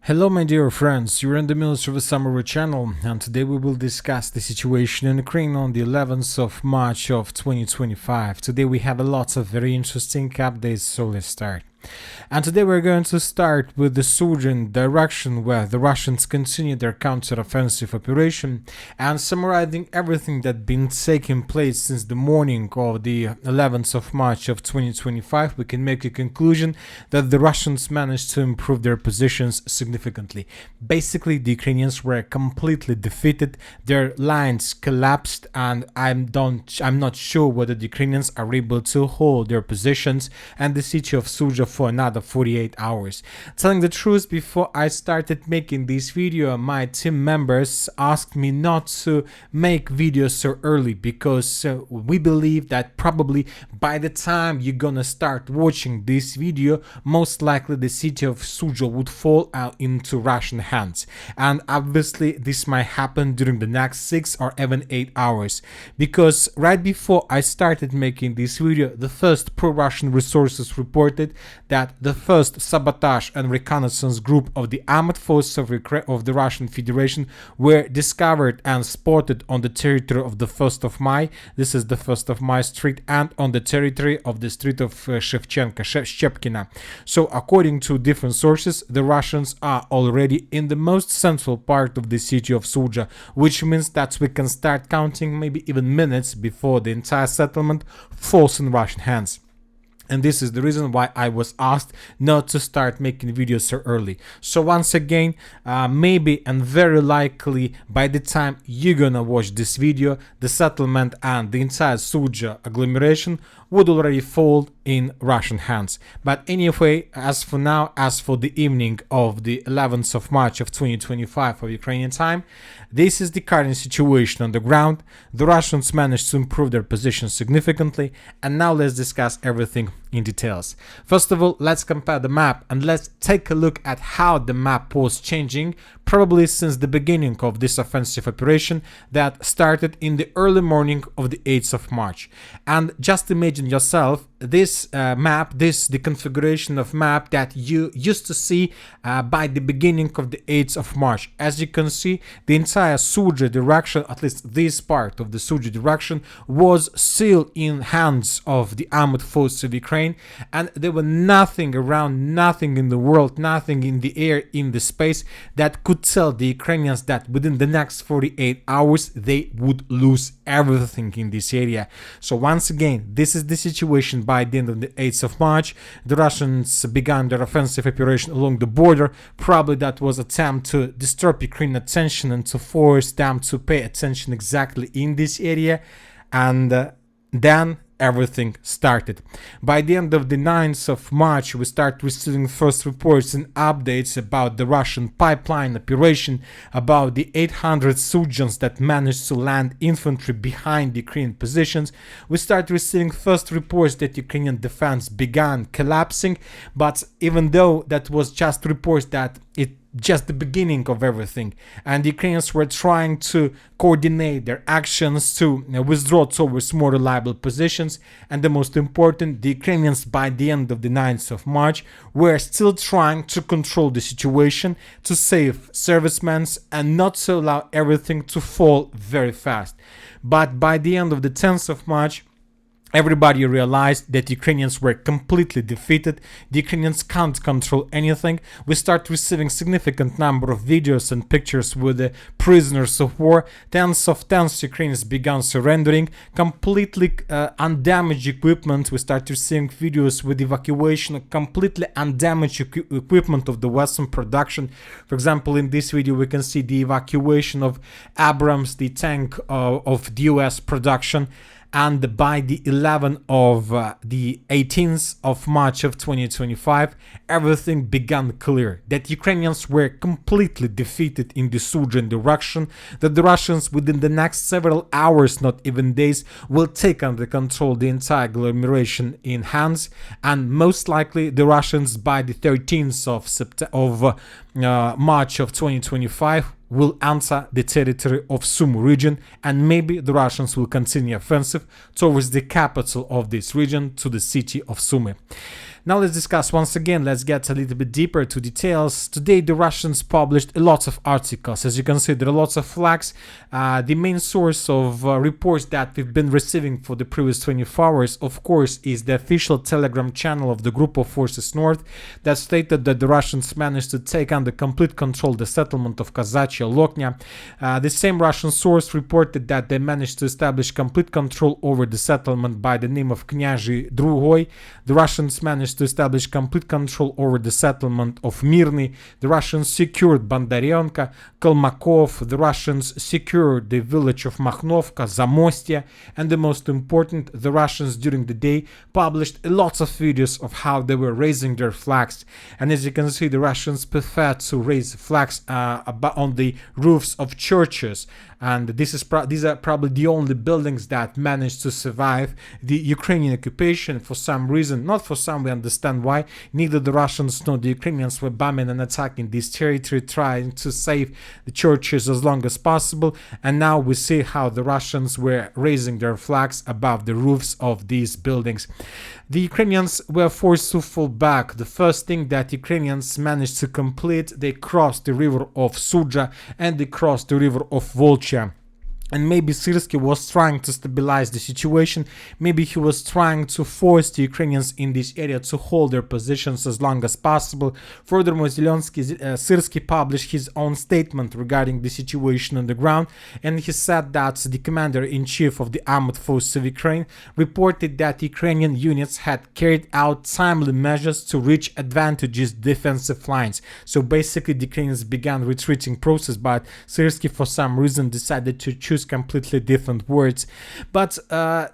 Hello my dear friends, you're in the Military Summary channel, and today we will discuss the situation in Ukraine on the 11th of March of 2025. Today we have a lot of very interesting updates, so let's start. And today we're going to start with the Sudzha direction, where the Russians continue their counter-offensive operation, and summarizing everything that's been taking place since the morning of the 11th of March of 2025, we can make a conclusion that the Russians managed to improve their positions significantly. Basically, the Ukrainians were completely defeated, their lines collapsed, and I'm not sure whether the Ukrainians are able to hold their positions and the city of Sudzha for another 48 hours. Telling the truth, before I started making this video, my team members asked me not to make videos so early because we believe that probably by the time you're gonna start watching this video, most likely the city of Sudzha would fall out into Russian hands. And obviously this might happen during the next 6 or even 8 hours, because right before I started making this video, the first pro-Russian resources reported that the first sabotage and reconnaissance group of the armed forces of the Russian Federation were discovered and spotted on the territory of the 1st of May. This is the 1st of May street, and on the territory of the street of Shchepkina. So according to different sources, the Russians are already in the most central part of the city of Sudzha, which means that we can start counting maybe even minutes before the entire settlement falls in Russian hands. And this is the reason why I was asked not to start making videos so early. So once again, maybe and very likely by the time you're gonna watch this video, the settlement and the entire Sudzha agglomeration would already fall in Russian hands. But anyway, as for now, as for the evening of the 11th of March of 2025 of Ukrainian time, this is the current situation on the ground. The Russians managed to improve their position significantly, and now let's discuss everything in details. First of all, let's compare the map and let's take a look at how the map was changing probably since the beginning of this offensive operation that started in the early morning of the 8th of March. And just imagine yourself this the configuration of map that you used to see by the beginning of the 8th of March. As you can see, the entire Sudzha direction, at least this part of the Sudzha direction, was still in hands of the armed forces of Ukraine, and there were nothing around, nothing in the world, nothing in the air, in the space that could tell the Ukrainians that within the next 48 hours they would lose everything in this area. So once again, this is the situation by the end of the 8th of March. The Russians began their offensive operation along the border. Probably that was an attempt to disturb Ukrainian attention and to force them to pay attention exactly in this area. And then everything started. By the end of the 9th of March, we start receiving first reports and updates about the Russian pipeline operation, about the 800 Sudzhans that managed to land infantry behind Ukrainian positions. We start receiving first reports that Ukrainian defense began collapsing, but even though that was just reports that it just the beginning of everything, and the Ukrainians were trying to coordinate their actions to withdraw towards more reliable positions, and the most important, the Ukrainians by the end of the 9th of March were still trying to control the situation, to save servicemen and not to allow everything to fall very fast. But by the end of the 10th of March, everybody realized that Ukrainians were completely defeated. The Ukrainians can't control anything. We start receiving significant number of videos and pictures with the prisoners of war. Tens of Ukrainians began surrendering. Completely undamaged equipment. We start receiving videos with evacuation of completely undamaged equipment of the Western production. For example, in this video we can see the evacuation of Abrams, the tank of the US production. And by the 11th of the 18th of March of 2025, everything began clear, that Ukrainians were completely defeated in the Sudzha direction, that the Russians within the next several hours, not even days, will take under control the entire agglomeration in hands, and most likely the Russians by the 13th of March of 2025 will enter the territory of Sumy region, and maybe the Russians will continue offensive towards the capital of this region, to the city of Sumy. Now let's discuss once again, let's get a little bit deeper to details. Today the Russians published lots of articles. As you can see, there are lots of flags. The main source of reports that we've been receiving for the previous 24 hours, of course, is the official Telegram channel of the Group of Forces North that stated that the Russians managed to take under complete control the settlement of Zaporizhia Loknya. The same Russian source reported that they managed to establish complete control over the settlement by the name of Knyazhi Drugoy. The Russians managed to establish complete control over the settlement of Mirny. The Russians secured Bondarenka, Kalmakov. The Russians secured the village of Makhnovka, Zamostia, and the most important, the Russians during the day published lots of videos of how they were raising their flags. And as you can see, the Russians prefer to raise flags on the roofs of churches, and these are probably the only buildings that managed to survive the Ukrainian occupation. For some reason, not for some, we understand why, neither the Russians nor the Ukrainians were bombing and attacking this territory, trying to save the churches as long as possible. And now we see how the Russians were raising their flags above the roofs of these buildings. The Ukrainians were forced to fall back. The first thing that Ukrainians managed to complete, they crossed the river of Sudzha and they crossed the river of Volchya. And maybe Syrskyi was trying to stabilize the situation. Maybe he was trying to force the Ukrainians in this area to hold their positions as long as possible. Furthermore, Syrskyi published his own statement regarding the situation on the ground, and he said that the commander-in-chief of the armed forces of Ukraine reported that Ukrainian units had carried out timely measures to reach advantageous defensive lines. So basically, the Ukrainians began retreating process, but Syrskyi for some reason decided to choose completely different words. But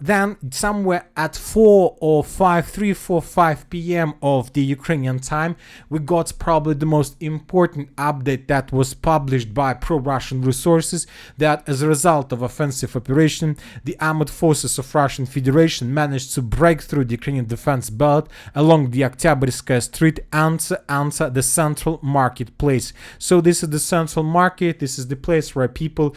then somewhere at 3, 4, 5 p.m. of the Ukrainian time, we got probably the most important update that was published by pro-Russian resources, that as a result of offensive operation, the armed forces of Russian Federation managed to break through the Ukrainian defense belt along the Oktyabrskaya Street and enter the central marketplace. So this is the central market. This is the place where people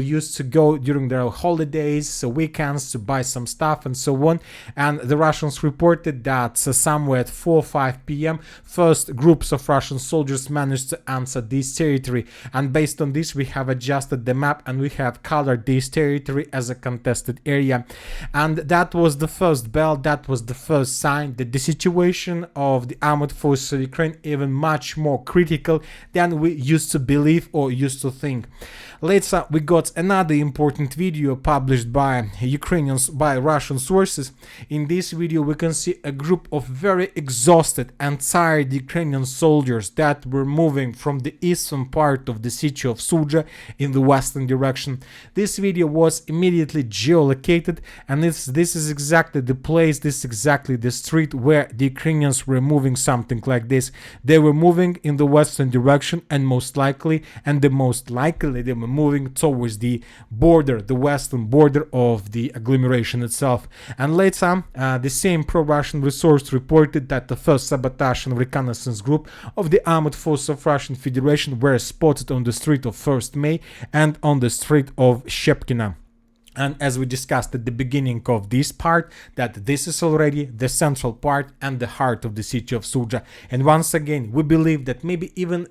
used to go during their holidays, weekends, to buy some stuff and so on. And the Russians reported that somewhere at 4 or 5 p.m. first groups of Russian soldiers managed to enter this territory, and based on this we have adjusted the map and we have colored this territory as a contested area. And that was the first bell, that was the first sign that the situation of the armed forces of Ukraine even much more critical than we used to believe or used to think. Later we got another important video published by Russian sources. In this video we can see a group of very exhausted and tired Ukrainian soldiers that were moving from the eastern part of the city of Sudzha in the western direction. This video was immediately geolocated, and this is exactly the place, this is exactly the street where the Ukrainians were moving, something like this. They were moving in the western direction, and most likely they were moving towards the border, the western border of the agglomeration itself. And later, the same pro-Russian resource reported that the first sabotage and reconnaissance group of the armed forces of Russian Federation were spotted on the street of 1st May and on the street of Shepkina. And as we discussed at the beginning of this part, that this is already the central part and the heart of the city of Sudzha. And once again, we believe that maybe even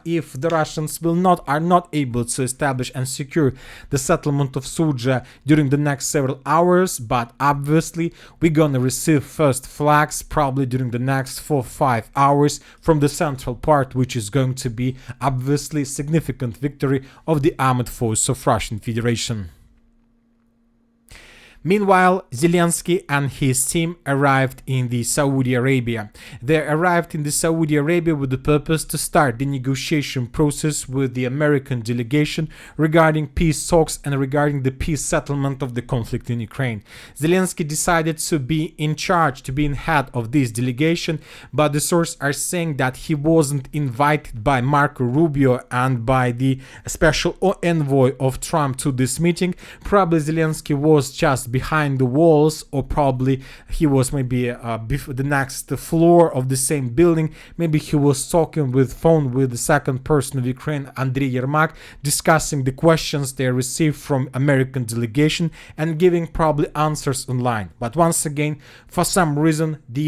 if the Russians are not able to establish and secure the settlement of Sudzha during the next several hours, but obviously we're gonna receive first flags probably during the next 4 or 5 hours from the central part, which is going to be obviously significant victory of the armed forces of Russian Federation. Meanwhile, Zelensky and his team arrived in the Saudi Arabia. They arrived in the Saudi Arabia with the purpose to start the negotiation process with the American delegation regarding peace talks and regarding the peace settlement of the conflict in Ukraine. Zelensky decided to be in charge, to be in head of this delegation, but the sources are saying that he wasn't invited by Marco Rubio and by the special envoy of Trump to this meeting. Probably Zelensky was just behind the walls, or probably he was maybe the next floor of the same building. Maybe he was talking with phone with the second person of Ukraine, Andriy Yermak, discussing the questions they received from American delegation and giving probably answers online. But once again, for some reason, the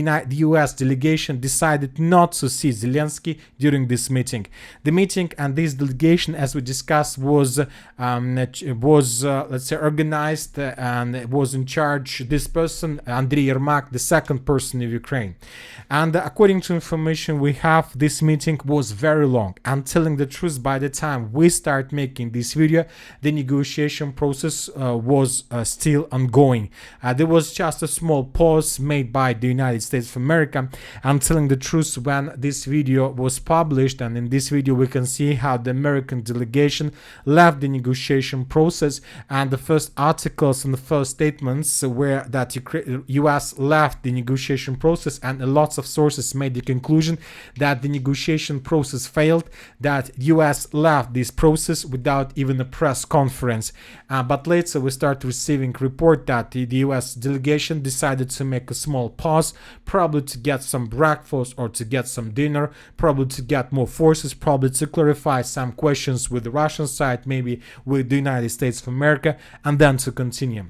US delegation decided not to see Zelensky during this meeting. The meeting and this delegation, as we discussed, was let's say organized and was in charge this person, Andriy Yermak, the second person of Ukraine. And according to information we have, this meeting was very long. And telling the truth, by the time we start making this video, the negotiation process was still ongoing. There was just a small pause made by the United States of America. And telling the truth, when this video was published, and in this video we can see how the American delegation left the negotiation process, and the first articles and the first statements were that US left the negotiation process, and lots of sources made the conclusion that the negotiation process failed, that US left this process without even a press conference. But later we start receiving report that the US delegation decided to make a small pause, probably to get some breakfast or to get some dinner, probably to get more forces, probably to clarify some questions with the Russian side, maybe with the United States of America, and then to continue.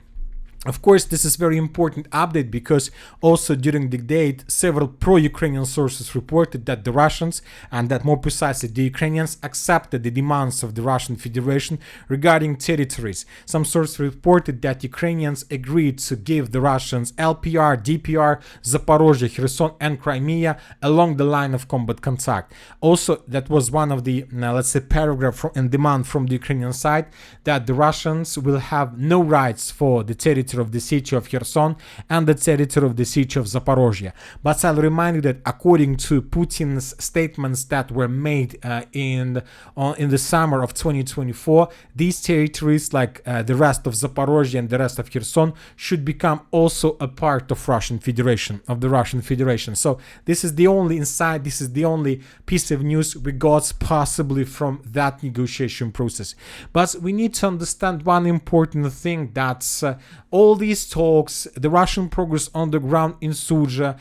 Of course, this is very important update because also during the date, several pro-Ukrainian sources reported that the Russians, and that more precisely the Ukrainians, accepted the demands of the Russian Federation regarding territories. Some sources reported that Ukrainians agreed to give the Russians LPR, DPR, Zaporizhia, Kherson and Crimea along the line of combat contact. Also, that was one of the, let's say, paragraph and demand from the Ukrainian side, that the Russians will have no rights for the territory of the city of Kherson and the territory of the city of Zaporizhia. But I'll remind you that according to Putin's statements that were made in the summer of 2024, these territories, like the rest of Zaporizhia and the rest of Kherson, should become also a part of Russian Federation, of the Russian Federation. So this is the only insight, this is the only piece of news we got possibly from that negotiation process. But we need to understand one important thing, that's all these talks, the Russian progress on the ground in Sudzha,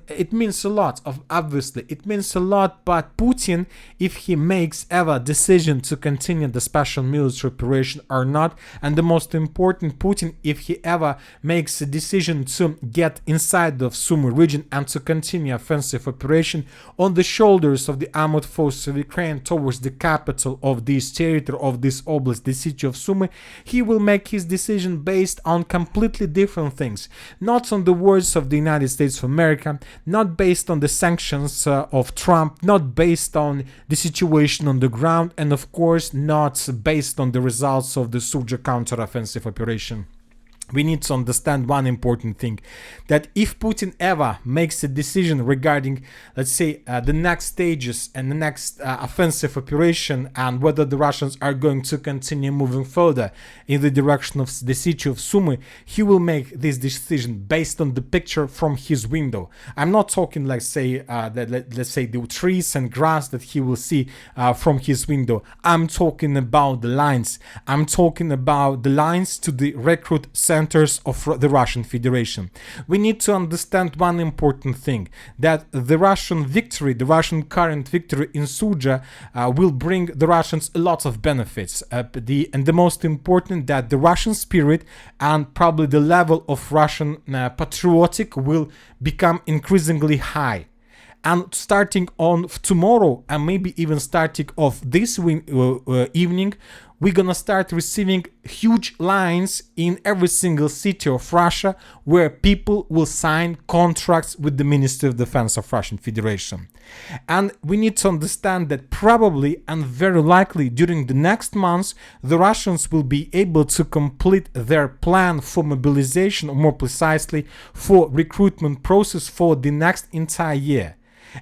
it means a lot, obviously, it means a lot, but Putin, if he makes ever decision to continue the special military operation or not, and the most important, Putin, if he ever makes a decision to get inside of Sumy region and to continue offensive operation on the shoulders of the armored forces of Ukraine towards the capital of this territory, of this oblast, the city of Sumy, he will make his decision based on completely different things, not on the words of the United States of America, not based on the sanctions of Trump, not based on the situation on the ground, and of course not based on the results of the Sudzha counteroffensive operation. We need to understand one important thing, that if Putin ever makes a decision regarding, let's say, the next stages and the next offensive operation, and whether the Russians are going to continue moving further in the direction of the city of Sumy, he will make this decision based on the picture from his window. I'm not talking, like, say, let's say the trees and grass that he will see from his window. I'm talking about the lines. I'm talking about the lines to the recruit centers of the Russian Federation. We need to understand one important thing, that the Russian victory, the Russian current victory in Sudzha will bring the Russians a lot of benefits. And the most important, that the Russian spirit and probably the level of Russian patriotic will become increasingly high. And starting on tomorrow, and maybe even starting off this evening, we're gonna start receiving huge lines in every single city of Russia where people will sign contracts with the Ministry of Defense of Russian Federation. And we need to understand that probably and very likely during the next months, the Russians will be able to complete their plan for mobilization, or more precisely for recruitment process for the next entire year.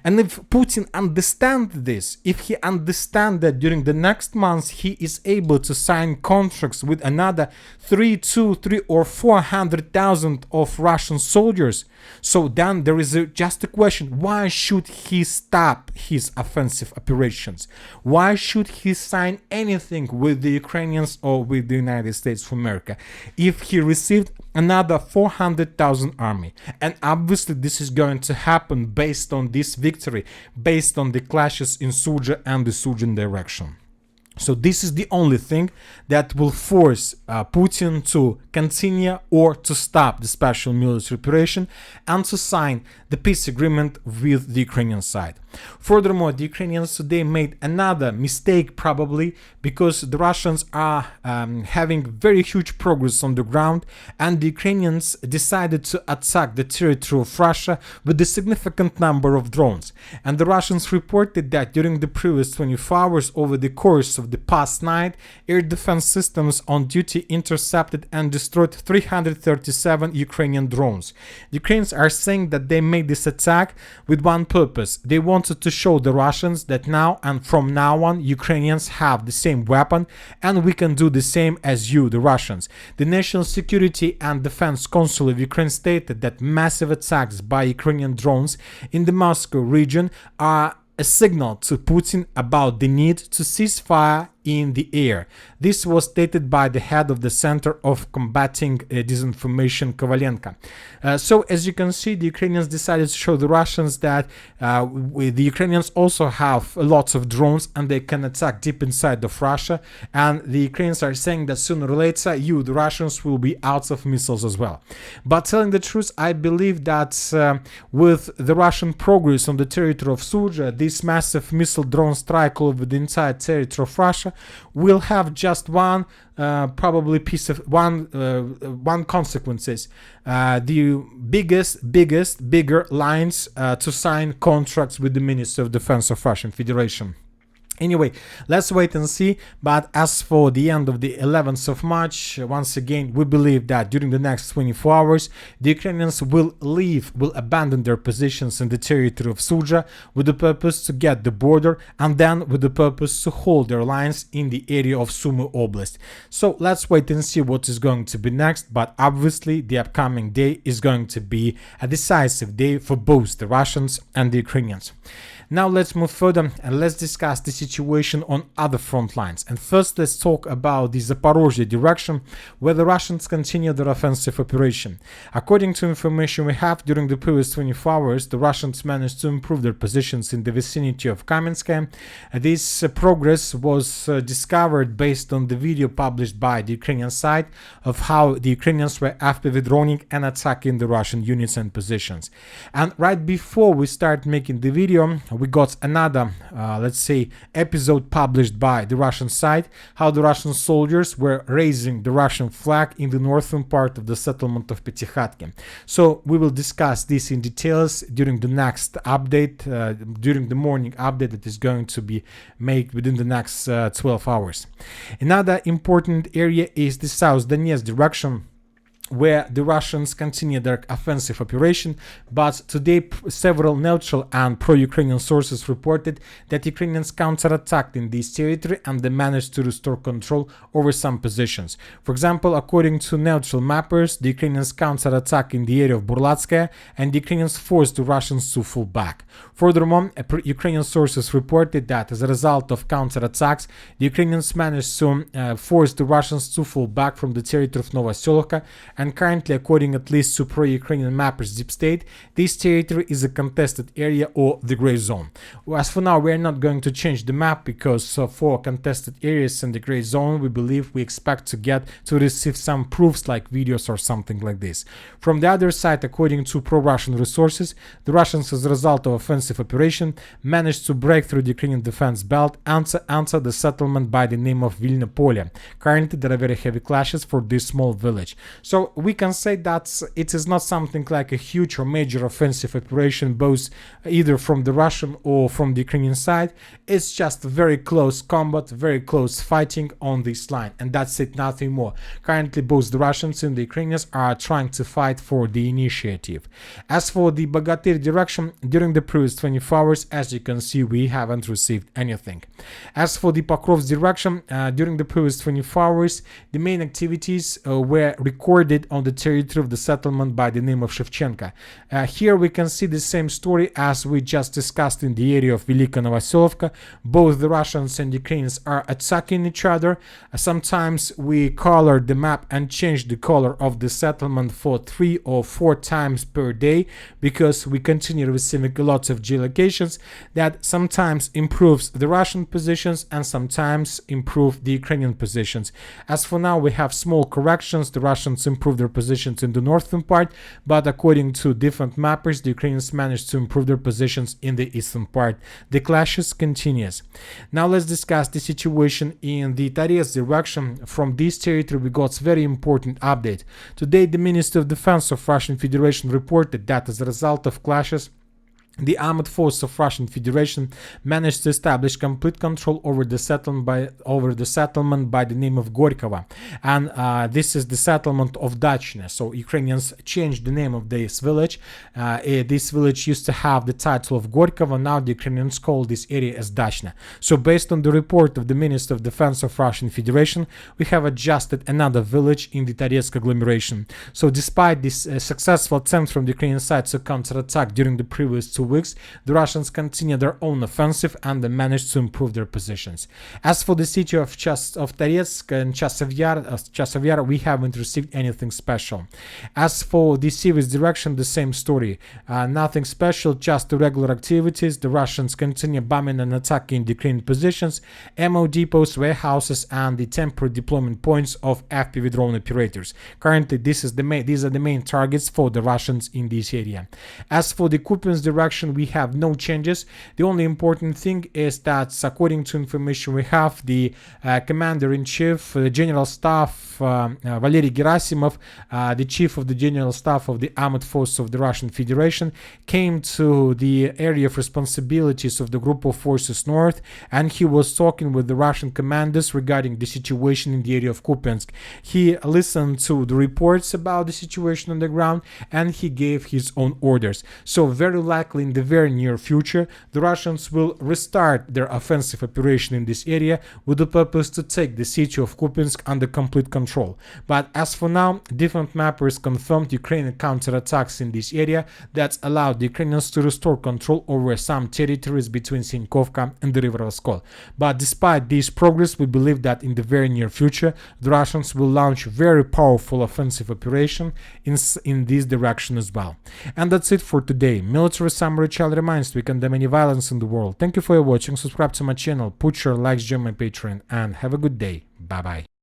And if Putin understands this, if he understands that during the next months he is able to sign contracts with another 3 or 400,000 of Russian soldiers, so then there is just a question: why should he stop his offensive operations? Why should he sign anything with the Ukrainians or with the United States of America if he received another 400,000 army? And obviously this is going to happen based on this victory, based on the clashes in Sudzha and the Sudzhan direction. So this is the only thing that will force Putin to continue or to stop the special military operation and to sign the peace agreement with the Ukrainian side. Furthermore, the Ukrainians today made another mistake, probably because the Russians are having very huge progress on the ground, and the Ukrainians decided to attack the territory of Russia with a significant number of drones. And the Russians reported that during the previous 24 hours, over the course of the past night, air defense systems on duty intercepted and destroyed 337 Ukrainian drones. The Ukrainians are saying that they made this attack with one purpose. They wanted to show the Russians that now and from now on Ukrainians have the same weapon and we can do the same as you, the Russians. The National Security and Defense Council of Ukraine stated that massive attacks by Ukrainian drones in the Moscow region are a signal to Putin about the need to cease fire in the air. This was stated by the head of the Center of Combating Disinformation, Kovalenko. So as you can see, the Ukrainians decided to show the Russians that the Ukrainians also have lots of drones and they can attack deep inside of Russia. And the Ukrainians are saying that sooner or later, you, the Russians, will be out of missiles as well. But telling the truth, I believe that with the Russian progress on the territory of Sudzha, this massive missile drone strike over the entire territory of Russia will have just one probably piece of one consequences: the bigger lines to sign contracts with the Ministry of Defense of Russian Federation. Anyway, let's wait and see. But as for the end of the 11th of March, once again, we believe that during the next 24 hours, the Ukrainians will abandon their positions in the territory of Sudzha with the purpose to get the border and then with the purpose to hold their lines in the area of Sumy Oblast. So let's wait and see what is going to be next. But obviously, the upcoming day is going to be a decisive day for both the Russians and the Ukrainians. Now let's move further and let's discuss the situation on other front lines. And first let's talk about the Zaporizhia direction, where the Russians continue their offensive operation. According to information we have, during the previous 24 hours, the Russians managed to improve their positions in the vicinity of Kamensk. This progress was discovered based on the video published by the Ukrainian side of how the Ukrainians were after withdrawing and attacking the Russian units and positions. And right before we start making the video, we got another, let's say, episode published by the Russian side, how the Russian soldiers were raising the Russian flag in the northern part of the settlement of Petykhatki. So we will discuss this in details during the next update, during the morning update that is going to be made within the next 12 hours. Another important area is the South Donets direction, where the Russians continue their offensive operation, but today several neutral and pro-Ukrainian sources reported that Ukrainians counterattacked in this territory and they managed to restore control over some positions. For example, according to neutral mappers, the Ukrainians counterattacked in the area of Burlatskaya and the Ukrainians forced the Russians to fall back. Furthermore, Ukrainian sources reported that as a result of counterattacks, the Ukrainians managed to force the Russians to fall back from the territory of Novoselovka. And currently, according at least to pro-Ukrainian mappers Deep State, this territory is a contested area or the gray zone. As for now, we are not going to change the map because for contested areas and the gray zone, we believe we expect to receive some proofs like videos or something like this. From the other side, according to pro-Russian resources, the Russians, as a result of offensive operation, managed to break through the Ukrainian defense belt and to enter the settlement by the name of Vilna Polya. Currently, there are very heavy clashes for this small village. So So we can say that it is not something like a huge or major offensive operation, both either from the Russian or from the Ukrainian side. It's just very close combat, very close fighting on this line, and that's it, nothing more. Currently, both the Russians and the Ukrainians are trying to fight for the initiative. As for the Bogatyr direction, during the previous 24 hours, as you can see, we haven't received anything. As for the Pokrov's direction, during the previous 24 hours, the main activities were recorded on the territory of the settlement by the name of Shevchenka. Here we can see the same story as we just discussed in the area of Velika Novoselovka. Both the Russians and Ukrainians are attacking each other. Sometimes we color the map and change the color of the settlement for 3 or 4 times per day, because we continue receiving a lot of geolocations that sometimes improves the Russian positions and sometimes improve the Ukrainian positions. As for now, we have small corrections. The Russians improve their positions in the northern part, but according to different mappers, the Ukrainians managed to improve their positions in the eastern part. The clashes continues. Now let's discuss the situation in the Donets direction. From this territory we got very important update. Today the Minister of Defense of Russian Federation reported that as a result of clashes, the armed force of Russian Federation managed to establish complete control over the settlement by the name of Gorkova, and this is the settlement of Dachne. So Ukrainians changed the name of this village. This village used to have the title of Gorkova. Now the Ukrainians call this area as Dachne. So based on the report of the Minister of Defense of Russian Federation, we have adjusted another village in the Donetsk agglomeration. So despite this successful attempt from the Ukrainian side to counterattack during the previous 2 weeks, the Russians continue their own offensive and they managed to improve their positions. As for the city of Donetsk and Chasov Yar, we haven't received anything special. As for the Sivas direction, the same story. Nothing special, just the regular activities. The Russians continue bombing and attacking the Ukrainian positions, ammo depots, warehouses, and the temporary deployment points of FPV drone operators. Currently, these are the main targets for the Russians in this area. As for the Kupiansk direction, we have no changes. The only important thing is that, according to information we have, the Commander-in-Chief, the General Staff, Valery Gerasimov, the Chief of the General Staff of the Armed Forces of the Russian Federation, came to the area of responsibilities of the Group of Forces North, and he was talking with the Russian commanders regarding the situation in the area of Kupiansk. He listened to the reports about the situation on the ground, and he gave his own orders. So very likely in the very near future, the Russians will restart their offensive operation in this area with the purpose to take the city of Kupiansk under complete control. But as for now, different mappers confirmed Ukrainian counterattacks in this area that allowed the Ukrainians to restore control over some territories between Sinkovka and the river Oskol. But despite this progress, we believe that in the very near future, the Russians will launch very powerful offensive operation in this direction as well. And that's it for today. Military Summary Channel reminds we condemn any violence in the world. Thank you for watching. Subscribe to my channel, put your likes, join my Patreon, and have a good day. Bye bye.